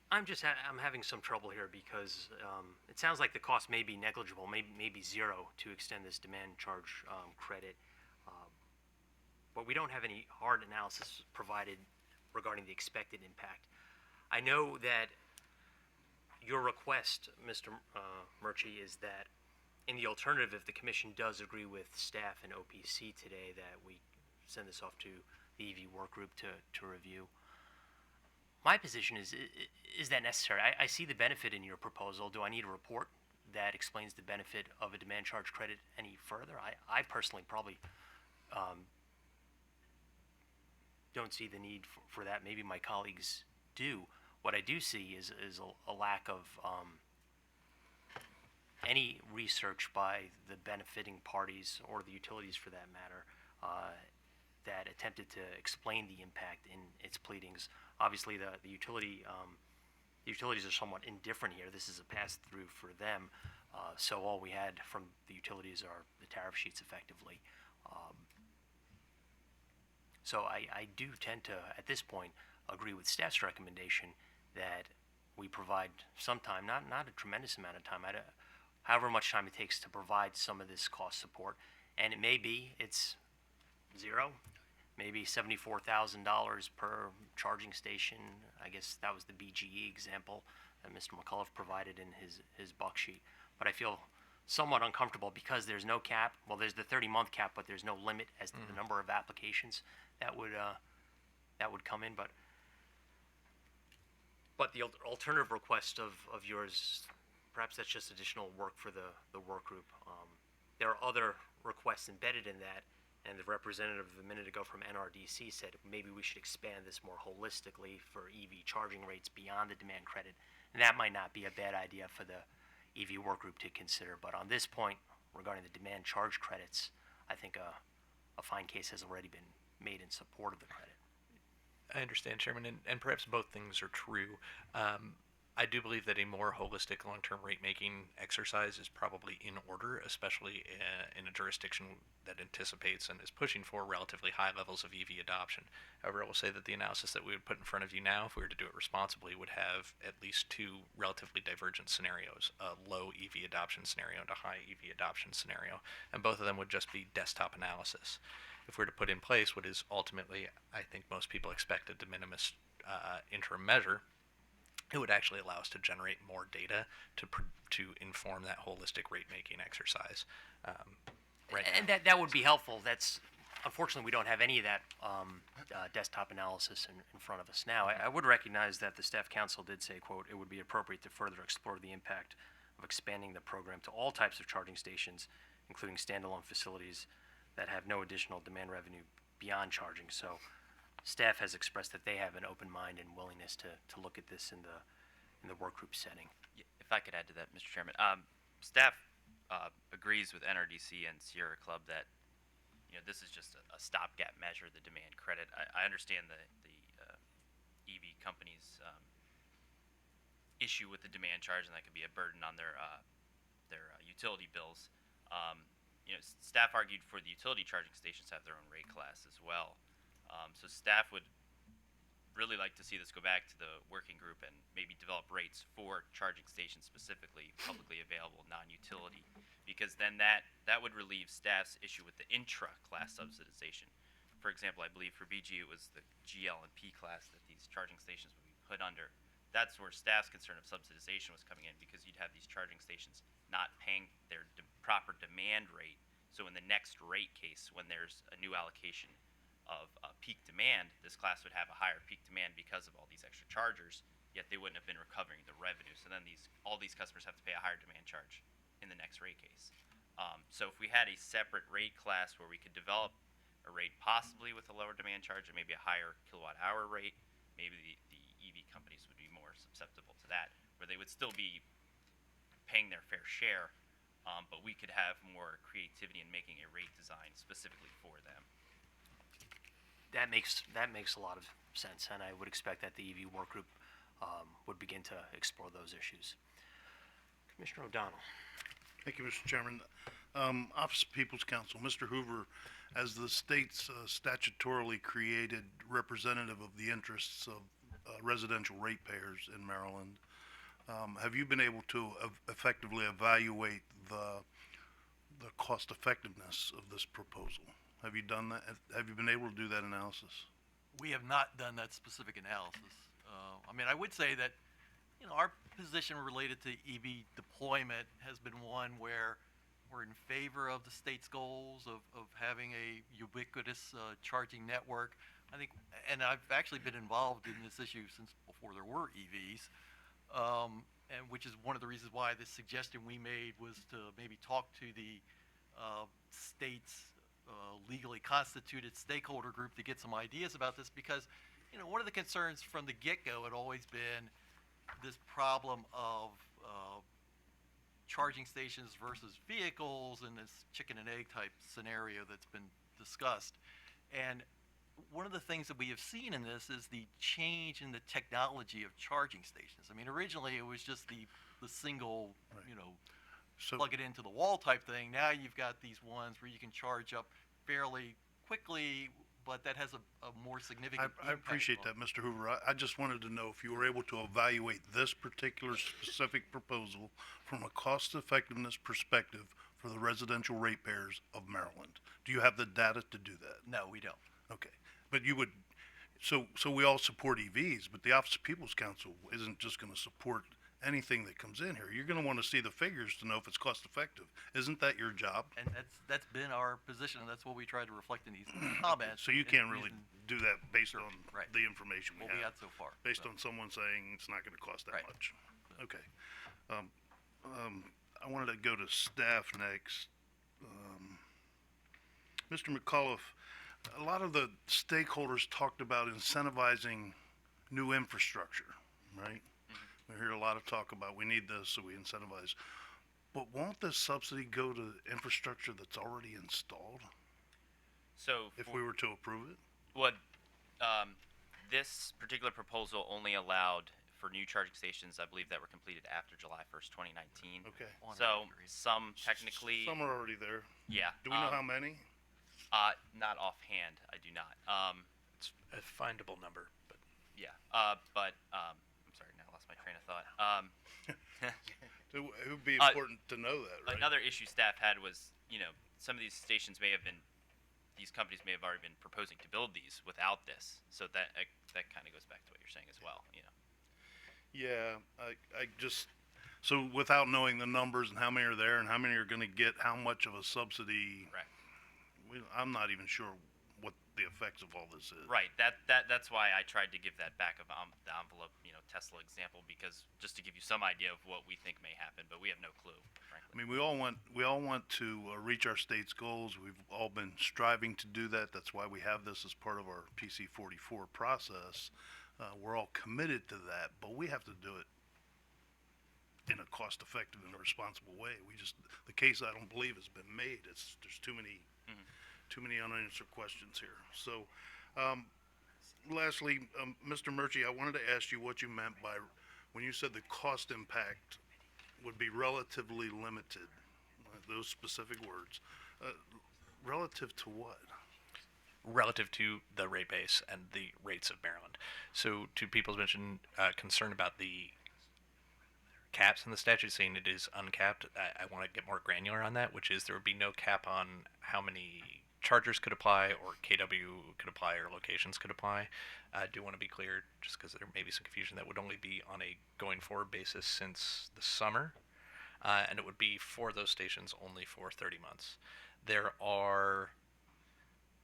I'm having some trouble here because it sounds like the cost may be negligible, maybe zero to extend this demand charge credit, but we don't have any hard analysis provided regarding the expected impact. I know that your request, Mr. Murchie, is that in the alternative, if the commission does agree with staff and OPC today, that we send this off to the EV work group to review. My position is that necessary? I see the benefit in your proposal. Do I need a report that explains the benefit of a demand charge credit any further? I personally probably don't see the need for that. Maybe my colleagues do. What I do see is a lack of any research by the benefiting parties or the utilities, for that matter, that attempted to explain the impact in its pleadings. Obviously, the utilities are somewhat indifferent here. This is a pass-through for them, so all we had from the utilities are the tariff sheets, effectively. So I do tend to, at this point, agree with staff's recommendation that we provide some time, not a tremendous amount of time, however much time it takes to provide some of this cost support. And it may be it's zero, maybe $74,000 per charging station. I guess that was the BGE example that Mr. McCullough provided in his buck sheet. But I feel somewhat uncomfortable because there's no cap. Well, there's the 30-month cap, but there's no limit as to the number of applications that would come in. But the alternative request of yours, perhaps that's just additional work for the work group. There are other requests embedded in that, and the representative a minute ago from NRDC said maybe we should expand this more holistically for EV charging rates beyond the demand credit. And that might not be a bad idea for the EV work group to consider. But on this point, regarding the demand charge credits, I think a fine case has already been made in support of the credit. I understand, Chairman, and perhaps both things are true. I do believe that a more holistic long-term rate-making exercise is probably in order, especially in a jurisdiction that anticipates and is pushing for relatively high levels of EV adoption. However, I will say that the analysis that we would put in front of you now, if we were to do it responsibly, would have at least two relatively divergent scenarios, a low EV adoption scenario and a high EV adoption scenario, and both of them would just be desktop analysis. If we were to put in place what is ultimately, I think most people expect, a de minimis interim measure, it would actually allow us to generate more data to inform that holistic rate-making exercise. And that would be helpful. Unfortunately, we don't have any of that desktop analysis in front of us now. I would recognize that the staff council did say, quote, it would be appropriate to further explore the impact of expanding the program to all types of charging stations, including standalone facilities that have no additional demand revenue beyond charging. So staff has expressed that they have an open mind and willingness to look at this in the work group setting. If I could add to that, Mr. Chairman, staff agrees with NRDC and Sierra Club that this is just a stopgap measure, the demand credit. I understand the EV companies' issue with the demand charge, and that could be a burden on their utility bills. Staff argued for the utility charging stations to have their own rate class as well. So staff would really like to see this go back to the working group and maybe develop rates for charging stations specifically, publicly available, non-utility, because then that would relieve staff's issue with the intra-class subsidization. For example, I believe for BG it was the GL and P class that these charging stations would be put under. That's where staff's concern of subsidization was coming in, because you'd have these charging stations not paying their proper demand rate. So in the next rate case, when there's a new allocation of peak demand, this class would have a higher peak demand because of all these extra chargers, yet they wouldn't have been recovering the revenue. So then all these customers have to pay a higher demand charge in the next rate case. So if we had a separate rate class where we could develop a rate possibly with a lower demand charge and maybe a higher kilowatt hour rate, maybe the EV companies would be more susceptible to that, where they would still be paying their fair share, but we could have more creativity in making a rate design specifically for them. That makes a lot of sense, and I would expect that the EV work group would begin to explore those issues. Commissioner O'Donnell. Thank you, Mr. Chairman. Office of People's Counsel, Mr. Hoover, as the state's statutorily created representative of the interests of residential ratepayers in Maryland, have you been able to effectively evaluate the cost effectiveness of this proposal? Have you done that? Have you been able to do that analysis? We have not done that specific analysis. I would say that, our position related to EV deployment has been one where we're in favor of the state's goals of having a ubiquitous charging network. I think, and I've actually been involved in this issue since before there were EVs, and which is one of the reasons why this suggestion we made was to maybe talk to the state's legally constituted stakeholder group to get some ideas about this, because one of the concerns from the get-go had always been this problem of charging stations versus vehicles and this chicken and egg type scenario that's been discussed. And one of the things that we have seen in this is the change in the technology of charging stations. Originally it was just the single, So- plug it into the wall type thing. Now you've got these ones where you can charge up fairly quickly but that has a more significant I appreciate that, Mr. Hoover. I just wanted to know if you were able to evaluate this particular specific proposal from a cost-effectiveness perspective for the residential ratepayers of Maryland. Do you have the data to do that? No, we don't. Okay, but you would, so we all support EVs, but the Office of People's Counsel isn't just gonna support anything that comes in here. You're gonna wanna see the figures to know if it's cost effective. Isn't that your job? And that's been our position, and that's what we try to reflect in these comments. So you and can't really using do that based on right. the information we what we have? had so far. Based So, on someone saying it's not gonna cost that Right. much? Okay. I wanted to go to staff next. Mr. McCullough, a lot of the stakeholders talked about incentivizing new infrastructure, right? We hear a lot of talk about we need this, so we incentivize. But won't this subsidy go to infrastructure that's already installed So if we were to approve it? what this particular proposal only allowed for new charging stations, I believe, that were completed after July 1st, 2019. Okay. So some technically, Some are already there. yeah. Do we know how many? Not offhand, I do not. It's a findable number, but Yeah. I'm sorry, now I lost my train of thought. It would be important to know that, right? Another issue staff had was, some of these stations these companies may have already been proposing to build these without this. So that kind of goes back to what you're saying as well, Yeah, I just, so without knowing the numbers and how many are there and how many are gonna get how much of a subsidy, Right. I'm not even sure what the effects of all this is. Right. That's why I tried to give that back of the envelope, Tesla example, because just to give you some idea of what we think may happen, but we have no clue, frankly. I mean, we all want to reach our state's goals. We've all been striving to do that. That's why we have this as part of our PC 44 process. We're all committed to that, but we have to do it in a cost-effective and a responsible way. The case I don't believe has been made. There's too many unanswered questions here. So, lastly, Mr. Murchie, I wanted to ask you what you meant by when you said the cost impact would be relatively limited. Those specific words. Relative to what? relative to the rate base and the rates of Maryland. So to people's mention concern about the caps in the statute saying it is uncapped, I want to get more granular on that, which is there would be no cap on how many chargers could apply or KW could apply or locations could apply. I do want to be clear, just because there may be some confusion, that would only be on a going forward basis since the summer, and it would be for those stations only for 30 months.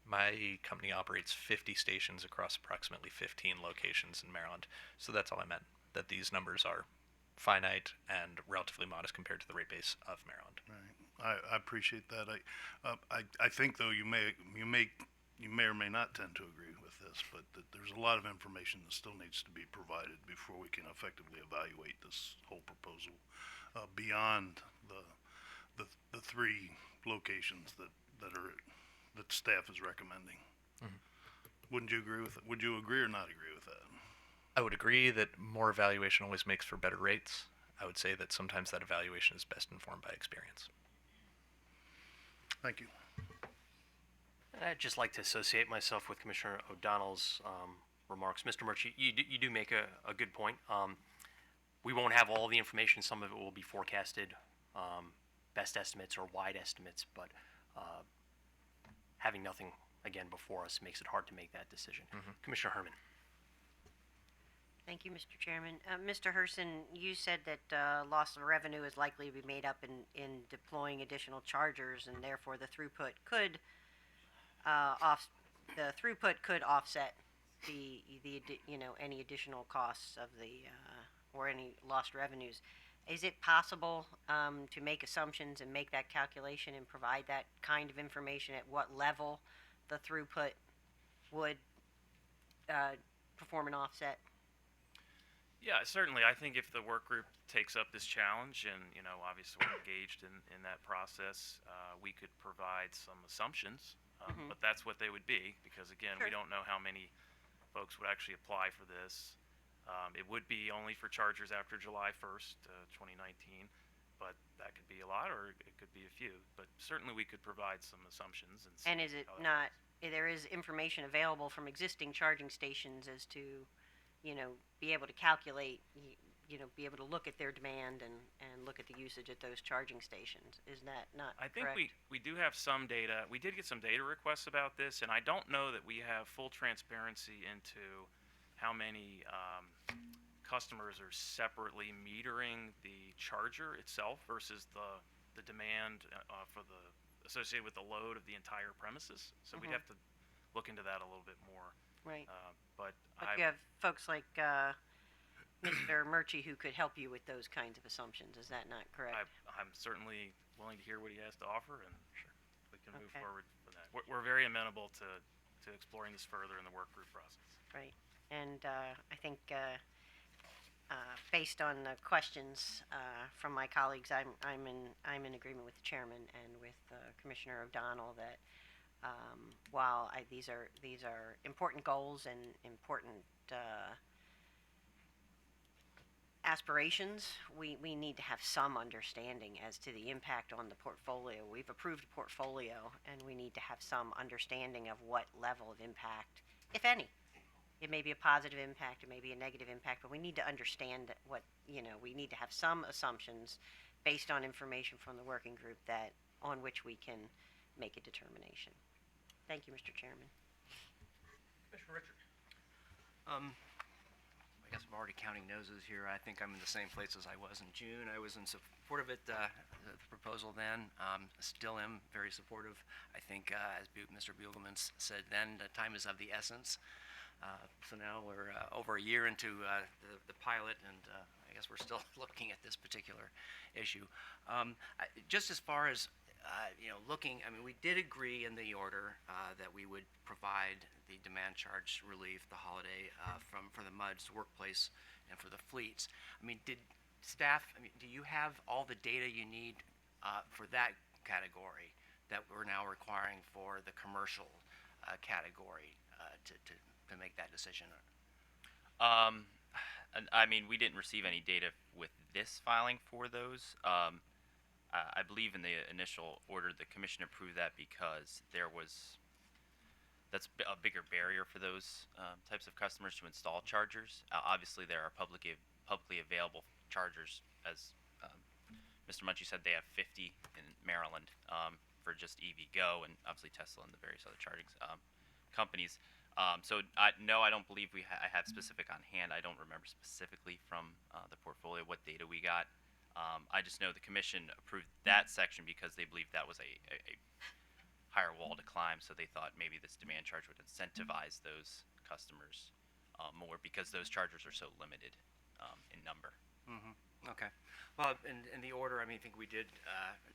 My company operates 50 stations across approximately 15 locations in Maryland, so that's all I meant, that these numbers are finite and relatively modest compared to the rate base of Maryland. Right. I appreciate that. I think though you may or may not tend to agree with this, but that there's a lot of information that still needs to be provided before we can effectively evaluate this whole proposal beyond the three locations that staff is recommending. Mhm. Wouldn't you agree with it? Would you agree or not agree with that? I would agree that more evaluation always makes for better rates. I would say that sometimes that evaluation is best informed by experience. Thank you. I'd just like to associate myself with Commissioner O'Donnell's remarks. Mr. Murchie, you do make a good point. We won't have all the information. Some of it will be forecasted, best estimates or wide estimates, but having nothing, again, before us makes it hard to make that decision. Commissioner Herman. Thank you, Mr. Chairman. Mr. Herson, you said that loss of revenue is likely to be made up in deploying additional chargers, and therefore the throughput could offset any additional costs of or any lost revenues. Is it possible to make assumptions and make that calculation and provide that kind of information at what level the throughput would perform an offset? Yeah, certainly. I think if the work group takes up this challenge and, obviously we're engaged in that process, we could provide some assumptions, but that's what they would be because, again, we don't know how many folks would actually apply for this. It would be only for chargers after July 1st, 2019, but that could be a lot or it could be a few. But certainly we could provide some assumptions. And is it not there is information available from existing charging stations as to, be able to calculate, be able to look at their demand and look at the usage at those charging stations. Is that not I think correct? we do have some data. We did get some data requests about this, and I don't know that we have full transparency into how many customers are separately metering the charger itself versus the demand for the associated with the load of the entire premises. So we'd Mhm. have to look into that a little bit more. Right. But But you have folks like Mr. Murchie who could help you with those kinds of assumptions. Is that not correct? I'm certainly willing to hear what he has to offer, and we can move Okay. forward for that. We're very amenable to exploring this further in the work group process. Right. And I think based on the questions from my colleagues, I'm in agreement with the chairman and with Commissioner O'Donnell that while these are important goals and important aspirations, we need to have some understanding as to the impact on the portfolio. We've approved a portfolio, and we need to have some understanding of what level of impact, if any. It may be a positive impact, it may be a negative impact, but we need to understand what, we need to have some assumptions based on information from the working group on which we can make a determination. Thank you, Mr. Chairman. Commissioner Richard. I guess I'm already counting noses here. I think I'm in the same place as I was in June. I was in support of it, the proposal then. Still am very supportive. I think, as Mr. Bugelman said then, the time is of the essence. So now we're over a year into the pilot, and I guess we're still looking at this particular issue. Just as far as looking, we did agree in the order that we would provide the demand charge relief, the holiday, for the MUDs, workplace, and for the fleets. Did staff, do you have all the data you need for that category that we're now requiring for the commercial category to make that decision? We didn't receive any data with this filing for those. I believe in the initial order, the commission approved that because that's a bigger barrier for those types of customers to install chargers. Obviously, there are publicly available chargers, as Mr. Munchie said, they have 50 in Maryland for just EVgo, and obviously Tesla and the various other charging companies. No, I don't believe I have specific on hand. I don't remember specifically from the portfolio what data we got. I just know the commission approved that section because they believed that was a higher wall to climb, so they thought maybe this demand charge would incentivize those customers more because those chargers are so limited in number. Mm-hmm. Okay. Well, in the order, I think we did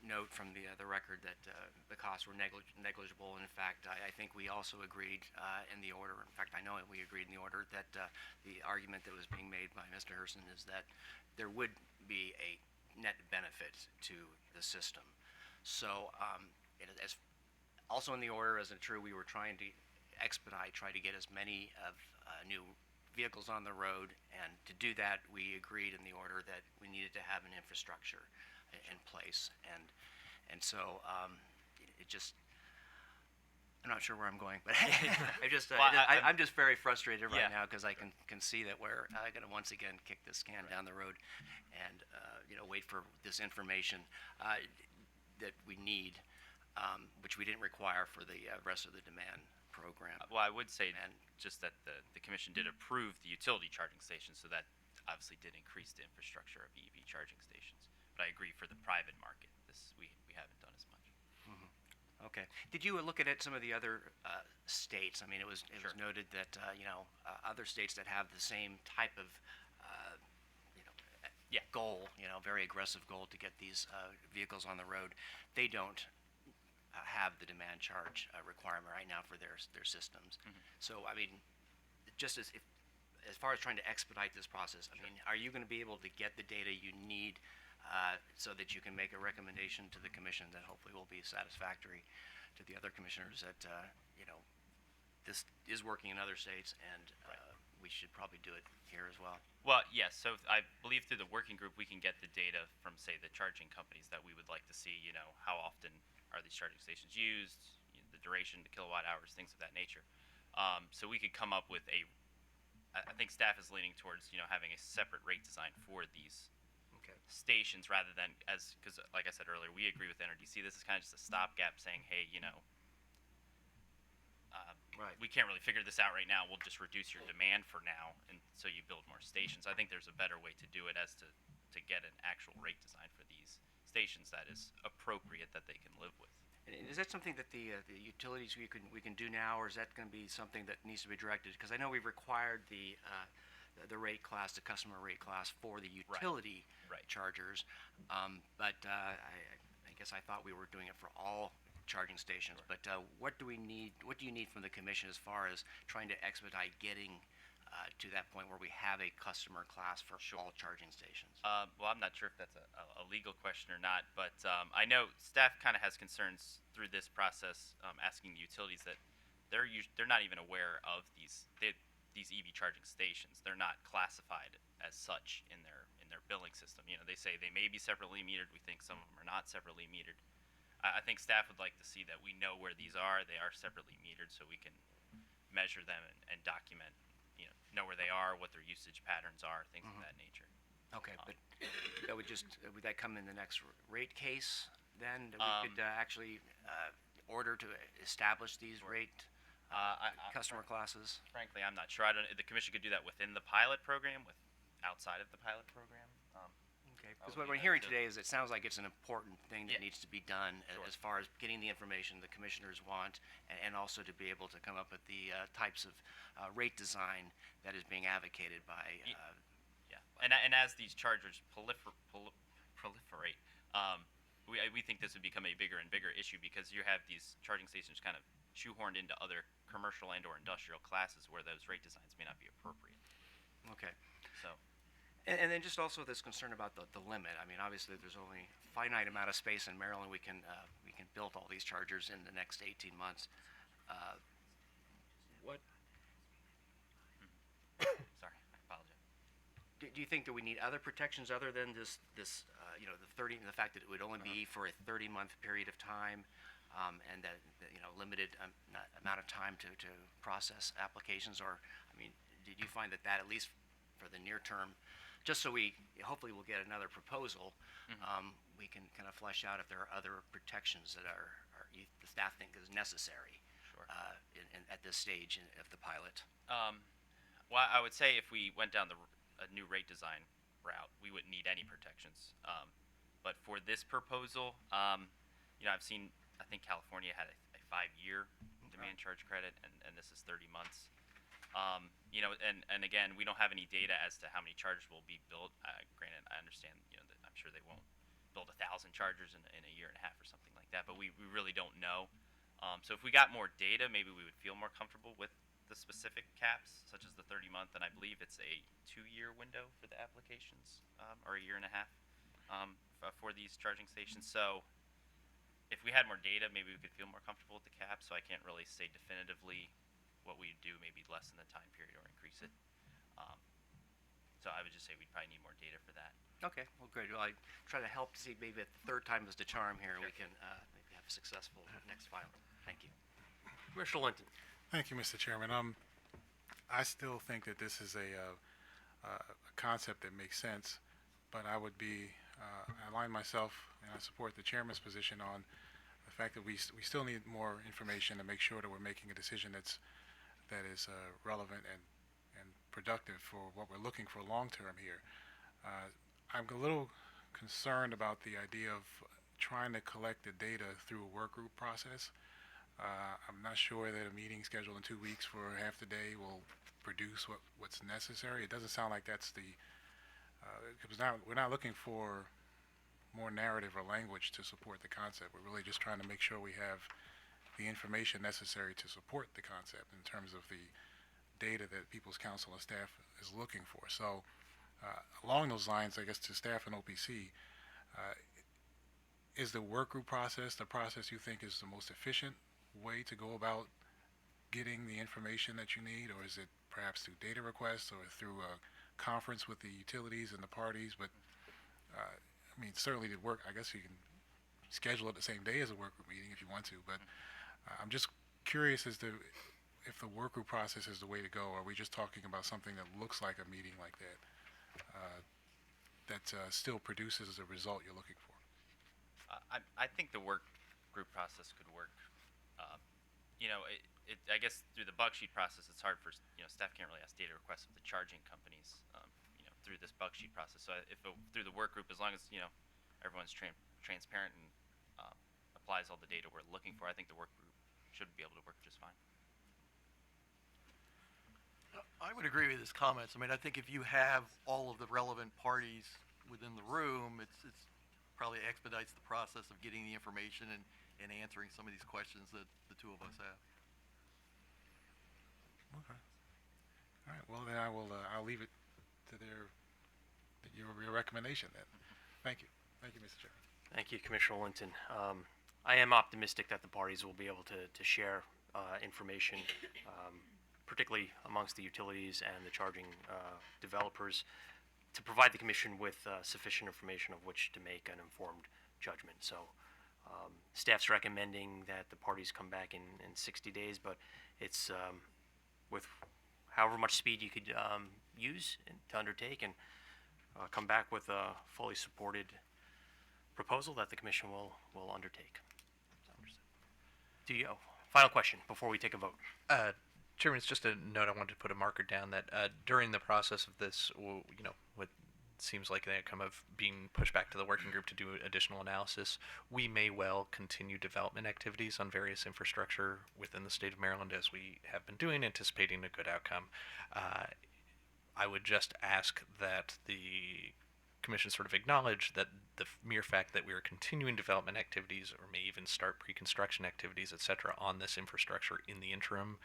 note from the record that the costs were negligible. And in fact, I think we also agreed in the order. In fact, I know we agreed in the order that the argument that was being made by Mr. Herson is that there would be a net benefit to the system. So, as also in the order, as it true, we were trying to try to get as many of new vehicles on the road, and to do that, we agreed in the order that we needed to have an infrastructure in place, and so it just. I'm not sure where I'm going, but I'm just very frustrated right now because I can see that we're going to once again kick this can down the road, and wait for this information that we need, which we didn't require for the rest of the demand program. Well, I would say just that the commission did approve the utility charging stations, so that obviously did increase the infrastructure of EV charging stations. But I agree for the private market, we haven't done as much. Mm-hmm. Okay. Did you look at some of the other states? It was noted that other states that have the same type of goal, very aggressive goal to get these vehicles on the road, they don't have the demand charge requirement right now for their systems. Mm-hmm. So, just as far as trying to expedite this process, are you going to be able to get the data you need so that you can make a recommendation to the commission that hopefully will be satisfactory to the other commissioners that this is working in other states, and we should probably do it here as well? Well, yes. So I believe through the working group we can get the data from, say, the charging companies that we would like to see. How often are these charging stations used? The duration, the kilowatt hours, things of that nature. So we could come up with I think staff is leaning towards, having a separate rate design for these stations rather than because like I said earlier, we agree with NRDC. This is kind of just a stopgap saying, hey, we can't really figure this out right now. We'll just reduce your demand for now, and so you build more stations. I think there's a better way to do it as to get an actual rate design for these stations that is appropriate that they can live with. And is that something that the utilities we can do now, or is that going to be something that needs to be directed? Because I know we've required the rate class, the customer rate class for the utility chargers, but I guess I thought we were doing it for all charging stations. But what do we need? What do you need from the commission as far as trying to expedite getting to that point where we have a customer class for all charging stations? Well, I'm not sure if that's a legal question or not, but I know staff kind of has concerns through this process, asking the utilities that they're not even aware of these EV charging stations. They're not classified as such in their billing system. They say they may be separately metered. We think some of them are not separately metered. I think staff would like to see that we know where these are. They are separately metered, so we can measure them and document, know where they are, what their usage patterns are, things of that nature. Okay, but that would that come in the next rate case then? That we could actually order to establish these rate customer classes? Frankly, I'm not sure. The commission could do that within the pilot program, outside of the pilot program. Okay, because what we're hearing today is it sounds like it's an important thing that needs to be done as far as getting the information the commissioners want, and also to be able to come up with the types of rate design that is being advocated by. And as these chargers proliferate, we think this would become a bigger and bigger issue because you have these charging stations kind of shoehorned into other commercial and/or industrial classes where those rate designs may not be appropriate. Okay. So. And then just also this concern about the limit. I mean, obviously there's only a finite amount of space in Maryland. We can build all these chargers in the next 18 months. What? Sorry, I apologize. Do you think that we need other protections other than the fact that it would only be for a 30-month period of time, and that limited amount of time to process applications? Or, I mean, did you find that at least for the near term, just so we hopefully will get another proposal, we can kind of flesh out if there are other protections that the staff think is necessary at this stage of the pilot? Well, I would say if we went down a new rate design route, we wouldn't need any protections. But for this proposal, I've seen, I think California had a 5-year demand charge credit, and this is 30 months. And again, we don't have any data as to how many chargers will be built. Granted, I understand, that I'm sure they won't build 1,000 chargers in a year and a half or something like that, but we really don't know. So if we got more data, maybe we would feel more comfortable with the specific caps, such as the 30-month, and I believe it's a 2-year window for the applications, or a year and a half for these charging stations. So if we had more data, maybe we could feel more comfortable with the cap. So I can't really say definitively what we do, maybe lessen the time period or increase it. So I would just say we'd probably need more data for that. Okay, well, great. Well, I try to help to see maybe if the third time is the charm here, and we can maybe have a successful next filing. Thank you. Commissioner Linton. Thank you, Mr. Chairman. I still think that this is a concept that makes sense, but I would I align myself and I support the chairman's position on the fact that we still need more information to make sure that we're making a decision that is relevant and productive for what we're looking for long term here. I'm a little concerned about the idea of trying to collect the data through a work group process. I'm not sure that a meeting scheduled in 2 weeks for half the day will produce what's necessary. It doesn't sound like that's we're not looking for more narrative or language to support the concept. We're really just trying to make sure we have the information necessary to support the concept in terms of the data that People's Counsel and staff is looking for. So along those lines, I guess to staff and OPC, is the work group process the process you think is the most efficient way to go about getting the information that you need, or is it perhaps through data requests or through a conference with the utilities and the parties? But I mean, certainly the work, I guess you can schedule it the same day as a work group meeting if you want to, but I'm just curious as to if the work group process is the way to go. Are we just talking about something that looks like a meeting like that, that still produces the result you're looking for? I think the work group process could work. You know, I guess through the bug sheet process, it's hard for, staff can't really ask data requests of the charging companies, through this bug sheet process. So through the work group, as long as, everyone's transparent and applies all the data we're looking for, I think the work group should be able to work just fine. I would agree with his comments. I mean, I think if you have all of the relevant parties within the room, it's probably expedites the process of getting the information and answering some of these questions that the two of us have. Okay. All right. Well, then I'll leave it to your recommendation then. Thank you. Thank you, Mr. Chairman. Thank you, Commissioner Linton. I am optimistic that the parties will be able to share information, particularly amongst the utilities and the charging developers, to provide the Commission with sufficient information of which to make an informed judgment. So staff's recommending that the parties come back in 60 days, but it's with however much speed you could use to undertake, and come back with a fully supported proposal that the Commission will undertake. Do you, final question before we take a vote? Chairman, it's just a note I wanted to put a marker down that during the process of this, what seems like an outcome of being pushed back to the working group to do additional analysis, we may well continue development activities on various infrastructure within the state of Maryland as we have been doing, anticipating a good outcome. I would just ask that the Commission sort of acknowledge that the mere fact that we are continuing development activities, or may even start pre-construction activities, etc., on this infrastructure in the interim,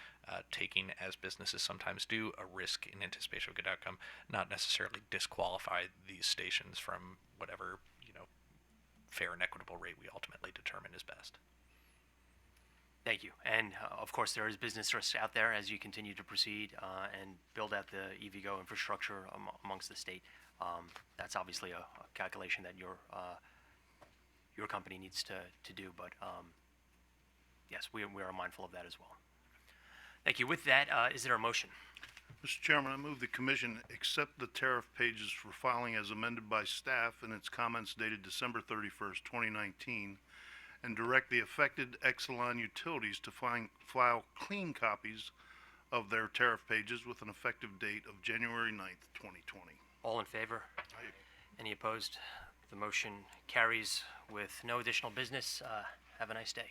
taking, as businesses sometimes do, a risk in anticipation of a good outcome, not necessarily disqualify these stations from whatever, fair and equitable rate we ultimately determine is best. Thank you. And of course, there is business risk out there as you continue to proceed and build out the EVgo infrastructure amongst the state. That's obviously a calculation that your company needs to do, but yes, we are mindful of that as well. Thank you. With that, is there a motion? Mr. Chairman, I move the Commission accept the tariff pages for filing as amended by staff in its comments dated December 31st, 2019, and direct the affected Exelon utilities to file clean copies of their tariff pages with an effective date of January 9th, 2020. All in favor? Aye. Any opposed? The motion carries with no additional business. Have a nice day.